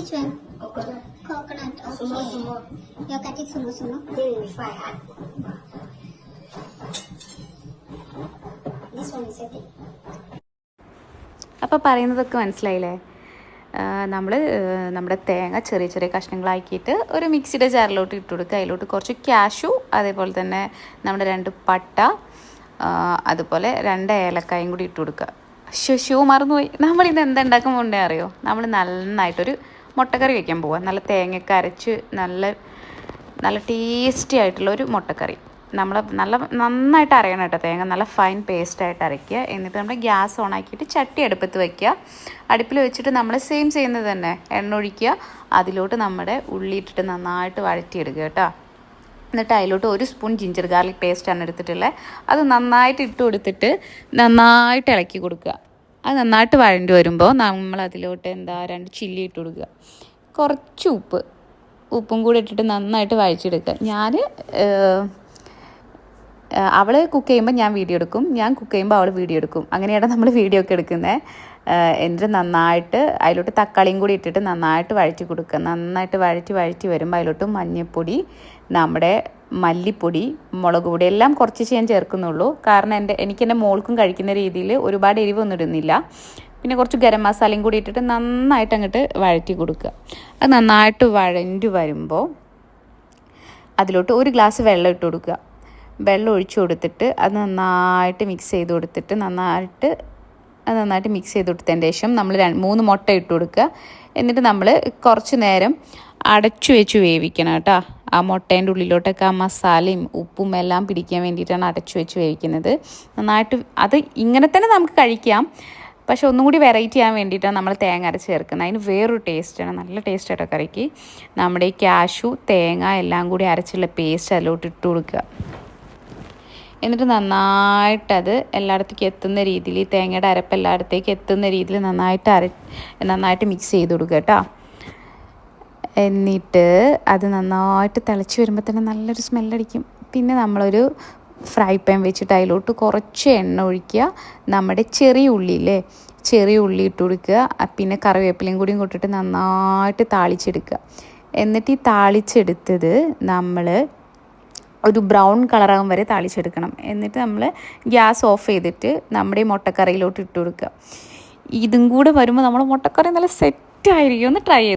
Which one? Coconut. Coconut. Okay. Semua. You're cutting semua. Fry hard. This one is okay. അപ്പോൾ പറയുന്നതൊക്കെ മനസ്സിലായില്ലേ? നമ്മൾ നമ്മുടെ തേങ്ങ ചെറിയ ചെറിയ കഷ്ണങ്ങളാക്കിയിട്ട് ഒരു മിക്സിയുടെ ജാറിലോട്ട് ഇട്ട് കൊടുക്കുക. അതിലോട്ട് കുറച്ച് കാഷ്യൂ, അതേപോലെ തന്നെ നമ്മുടെ 2 പട്ട, അതുപോലെ 2 ഏലക്കായും കൂടി ഇട്ട് കൊടുക്കുക. ഷൂ മറന്നുപോയി. നമ്മളിത് എന്തുണ്ടാക്കാൻ പോകണ്ടേ അറിയോ? നമ്മൾ നന്നായിട്ടൊരു മുട്ടക്കറി വയ്ക്കാൻ പോവുക. നല്ല തേങ്ങയൊക്കെ അരച്ച് നല്ല ടേസ്റ്റി ആയിട്ടുള്ളൊരു മുട്ടക്കറി. നമ്മൾ നന്നായിട്ട് അരയണം കേട്ടോ. തേങ്ങ നല്ല ഫൈൻ പേസ്റ്റായിട്ട് അരയ്ക്കുക. എന്നിട്ട് നമ്മൾ ഗ്യാസ് ഓൺ ആക്കിയിട്ട് ചട്ടി അടുപ്പത്ത് വയ്ക്കുക. അടുപ്പിൽ വെച്ചിട്ട് നമ്മൾ സെയിം ചെയ്യുന്നത് തന്നെ, എണ്ണ ഒഴിക്കുക. അതിലോട്ട് നമ്മുടെ ഉള്ളി ഇട്ടിട്ട് നന്നായിട്ട് വഴറ്റിയെടുക്കുക കേട്ടോ. എന്നിട്ട് അതിലോട്ട് 1 സ്പൂൺ ജിഞ്ചർ ഗാർലിക് പേസ്റ്റാണ് എടുത്തിട്ടുള്ളത്. അത് നന്നായിട്ട് ഇട്ട് കൊടുത്തിട്ട് നന്നായിട്ട് ഇളക്കി കൊടുക്കുക. അത് നന്നായിട്ട് വഴണ്ടി വരുമ്പോൾ നമ്മൾ അതിലോട്ട് 2 ചില്ലി ഇട്ട് കൊടുക്കുക. കുറച്ച് ഉപ്പും കൂടി ഇട്ടിട്ട് നന്നായിട്ട് വഴച്ചെടുക്കുക. അവൾ കുക്ക് ചെയ്യുമ്പോൾ ഞാൻ വീഡിയോ എടുക്കും, ഞാൻ കുക്ക് ചെയ്യുമ്പോൾ അവൾ വീഡിയോ എടുക്കും. അങ്ങനെയാണ് നമ്മൾ വീഡിയോ ഒക്കെ എടുക്കുന്നത്. എന്നിട്ട് നന്നായിട്ട് അതിലോട്ട് തക്കാളിയും കൂടി ഇട്ടിട്ട് നന്നായിട്ട് വഴറ്റി കൊടുക്കുക. നന്നായിട്ട് വഴറ്റി വരുമ്പോൾ അതിലോട്ട് മഞ്ഞൾപ്പൊടി, നമ്മുടെ മല്ലിപ്പൊടി, മുളക് പൊടി എല്ലാം കുറച്ച് ഞാൻ ചേർക്കുന്നുള്ളൂ. കാരണം എനിക്ക് എൻ്റെ മോൾക്കും കഴിക്കുന്ന രീതിയിൽ ഒരുപാട് എരിവൊന്നും ഇടുന്നില്ല. പിന്നെ കുറച്ച് ഗരം മസാലയും കൂടി ഇട്ടിട്ട് നന്നായിട്ട് അങ്ങോട്ട് വഴറ്റി കൊടുക്കുക. അത് നന്നായിട്ട് വഴണ്ടി വരുമ്പോൾ അതിലോട്ട് 1 ഗ്ലാസ് വെള്ളം ഇട്ട് കൊടുക്കുക. വെള്ളം ഒഴിച്ചു കൊടുത്തിട്ട് അത് നന്നായിട്ട് മിക്സ് ചെയ്ത് കൊടുത്തിട്ട് നന്നായിട്ട് മിക്സ് ചെയ്ത് കൊടുത്തതിന് ശേഷം നമ്മൾ 3 മുട്ട ഇട്ട് കൊടുക്കുക. എന്നിട്ട് നമ്മൾ കുറച്ച് നേരം അടച്ചു വെച്ച് വേവിക്കണം കേട്ടോ. ആ മുട്ടേൻ്റെ ഉള്ളിലോട്ടൊക്കെ ആ മസാലയും ഉപ്പും എല്ലാം പിടിക്കാൻ വേണ്ടിയിട്ടാണ് അടച്ചു വെച്ച് വേവിക്കുന്നത്. നന്നായിട്ട് അത് ഇങ്ങനെ തന്നെ നമുക്ക് കഴിക്കാം. പക്ഷെ ഒന്നും കൂടി വെറൈറ്റി ആകാൻ വേണ്ടിയിട്ടാണ് നമ്മൾ തേങ്ങ അരച്ച് ചേർക്കുന്നത്. അതിന് വേറൊരു ടേസ്റ്റാണ്, നല്ല ടേസ്റ്റ് ആയിട്ടോ കറിക്ക്. നമ്മുടെ ഈ കാഷ്യൂ, തേങ്ങ എല്ലാം കൂടി അരച്ചുള്ള പേസ്റ്റ് അതിലോട്ട് ഇട്ട് കൊടുക്കുക. എന്നിട്ട് നന്നായിട്ടത് എല്ലായിടത്തേക്കും എത്തുന്ന രീതിയിൽ, തേങ്ങയുടെ അരപ്പ് എല്ലായിടത്തേക്കും എത്തുന്ന രീതിയിൽ നന്നായിട്ട് മിക്സ് ചെയ്ത് കൊടുക്കുക കേട്ടോ. എന്നിട്ട് അത് നന്നായിട്ട് തിളച്ച് വരുമ്പോൾ തന്നെ നല്ലൊരു സ്മെല്ലടിക്കും. പിന്നെ നമ്മളൊരു ഫ്രൈ പാൻ വെച്ചിട്ട് അതിലോട്ട് കുറച്ച് എണ്ണ ഒഴിക്കുക. നമ്മുടെ ചെറിയ ഉള്ളി ഇട്ട് കൊടുക്കുക. പിന്നെ കറിവേപ്പിലയും കൂടിയും കൊട്ടിട്ട് നന്നായിട്ട് താളിച്ചെടുക്കുക. എന്നിട്ട് ഈ താളിച്ചെടുത്തത് നമ്മൾ ഒരു ബ്രൗൺ കളറാകും വരെ താളിച്ചെടുക്കണം. എന്നിട്ട് നമ്മൾ ഗ്യാസ് ഓഫ് ചെയ്തിട്ട് നമ്മുടെ ഈ മുട്ടക്കറിയിലോട്ട് ഇട്ട് കൊടുക്കുക. ഇതും കൂടെ വരുമ്പോൾ നമ്മുടെ മുട്ടക്കറി നല്ല സെറ്റായിരിക്കും. ഒന്ന് ട്രൈ ചെയ്ത്